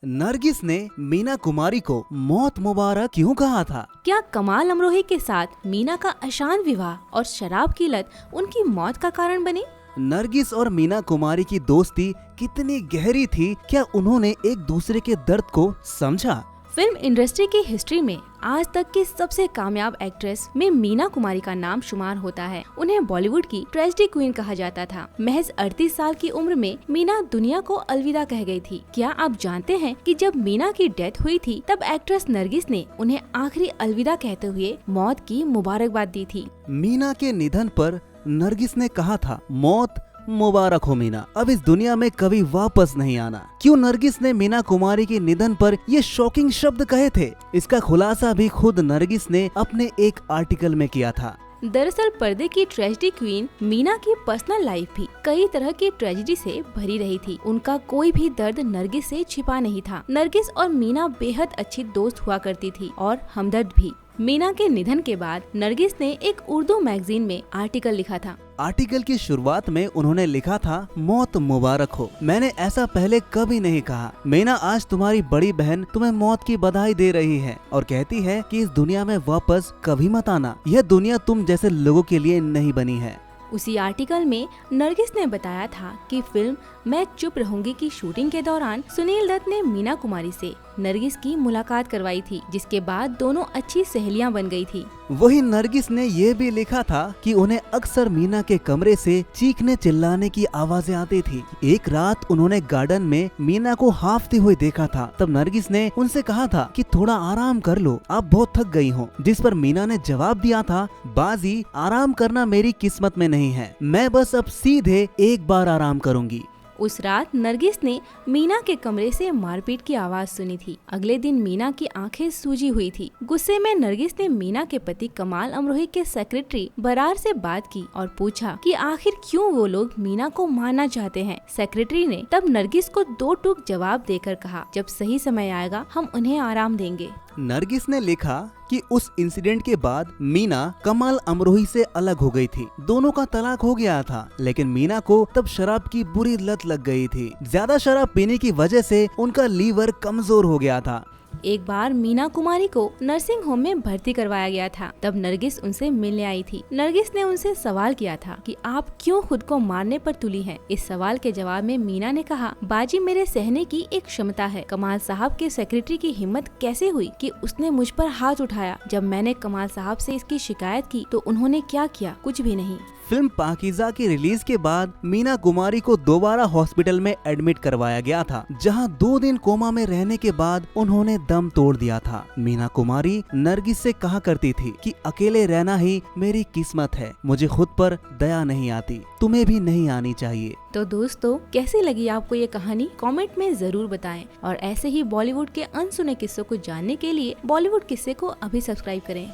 नरगिस ने मीना कुमारी को मौत मुबारक क्यों कहा था? क्या कमाल अमरोही के साथ मीना का अशांत विवाह और शराब की लत उनकी मौत का कारण बनी? नरगिस और मीना कुमारी की दोस्ती कितनी गहरी थी? क्या उन्होंने एक दूसरे के दर्द को समझा? फिल्म इंडस्ट्री की हिस्ट्री में आज तक की सबसे कामयाब एक्ट्रेस में मीना कुमारी का नाम शुमार होता है। उन्हें बॉलीवुड की ट्रेजेडी क्वीन कहा जाता था। महज 38 साल की उम्र में मीना दुनिया को अलविदा कह गई थी। क्या आप जानते हैं कि जब मीना की डेथ हुई थी तब एक्ट्रेस नरगिस ने उन्हें आखिरी अलविदा कहते हुए मौत की मुबारकबाद दी थी। मीना के निधन पर नरगिस ने कहा था, मौत मुबारक हो मीना, अब इस दुनिया में कभी वापस नहीं आना। क्यों नरगिस ने मीना कुमारी के निधन पर ये शॉकिंग शब्द कहे थे? इसका खुलासा भी खुद नरगिस ने अपने एक आर्टिकल में किया था। दरअसल पर्दे की ट्रेजेडी क्वीन मीना की पर्सनल लाइफ भी कई तरह की ट्रेजेडी से भरी रही थी। उनका कोई भी दर्द नरगिस से छिपा नहीं था। नरगिस और मीना बेहद अच्छी दोस्त हुआ करती थी और हमदर्द भी। मीना के निधन के बाद नरगिस ने एक उर्दू मैगजीन में आर्टिकल लिखा था। आर्टिकल की शुरुआत में उन्होंने लिखा था, मौत मुबारक हो। मैंने ऐसा पहले कभी नहीं कहा। मीना, आज तुम्हारी बड़ी बहन तुम्हें मौत की बधाई दे रही है और कहती है कि इस दुनिया में वापस कभी मत आना। यह दुनिया तुम जैसे लोगों के लिए नहीं बनी है। उसी आर्टिकल में नरगिस ने बताया था कि फिल्म मैं चुप रहूंगी की शूटिंग के दौरान सुनील दत्त ने मीना कुमारी से नरगिस की मुलाकात करवाई थी, जिसके बाद दोनों अच्छी सहेलियां बन गई थी। वही नरगिस ने ये भी लिखा था कि उन्हें अक्सर मीना के कमरे से चीखने चिल्लाने की आवाजें आती थी। एक रात उन्होंने गार्डन में मीना को हांफती हुई देखा था। तब नरगिस ने उनसे कहा था कि थोड़ा आराम कर लो, आप बहुत थक गई हो। जिस पर मीना ने जवाब दिया था, बाजी, आराम करना मेरी किस्मत में नहीं है, मैं बस अब सीधे एक बार आराम करूंगी। उस रात नरगिस ने मीना के कमरे से मारपीट की आवाज सुनी थी। अगले दिन मीना की आंखें सूजी हुई थी। गुस्से में नरगिस ने मीना के पति कमाल अमरोही के सेक्रेटरी बरार से बात की और पूछा कि आखिर क्यों वो लोग मीना को मारना चाहते हैं। सेक्रेटरी ने तब नरगिस को दो टूक जवाब देकर कहा, जब सही समय आएगा हम उन्हें आराम देंगे। नरगिस ने लिखा कि उस इंसिडेंट के बाद मीना कमाल अमरोही से अलग हो गई थी। दोनों का तलाक हो गया था, लेकिन मीना को तब शराब की बुरी लत लग गई थी। ज्यादा शराब पीने की वजह से उनका लीवर कमजोर हो गया था। एक बार मीना कुमारी को नर्सिंग होम में भर्ती करवाया गया था। तब नरगिस उनसे मिलने आई थी। नरगिस ने उनसे सवाल किया था कि आप क्यों खुद को मारने पर तुली हैं? इस सवाल के जवाब में मीना ने कहा, बाजी, मेरे सहने की एक क्षमता है। कमाल साहब के सेक्रेटरी की हिम्मत कैसे हुई कि उसने मुझ पर हाथ उठाया? जब मैंने कमाल साहब से इसकी शिकायत की तो उन्होंने क्या किया? कुछ भी नहीं। फिल्म पाकीज़ा की रिलीज के बाद मीना कुमारी को दोबारा हॉस्पिटल में एडमिट करवाया गया था, जहां 2 दिन कोमा में रहने के बाद उन्होंने दम तोड़ दिया था। मीना कुमारी नरगिस से कहा करती थी कि अकेले रहना ही मेरी किस्मत है, मुझे खुद पर दया नहीं आती, तुम्हें भी नहीं आनी चाहिए। तो दोस्तों, कैसी लगी आपको ये कहानी? कमेंट में जरूर बताएं और ऐसे ही बॉलीवुड के अनसुने किस्सों को जानने के लिए बॉलीवुड किस्से को अभी सब्सक्राइब करें।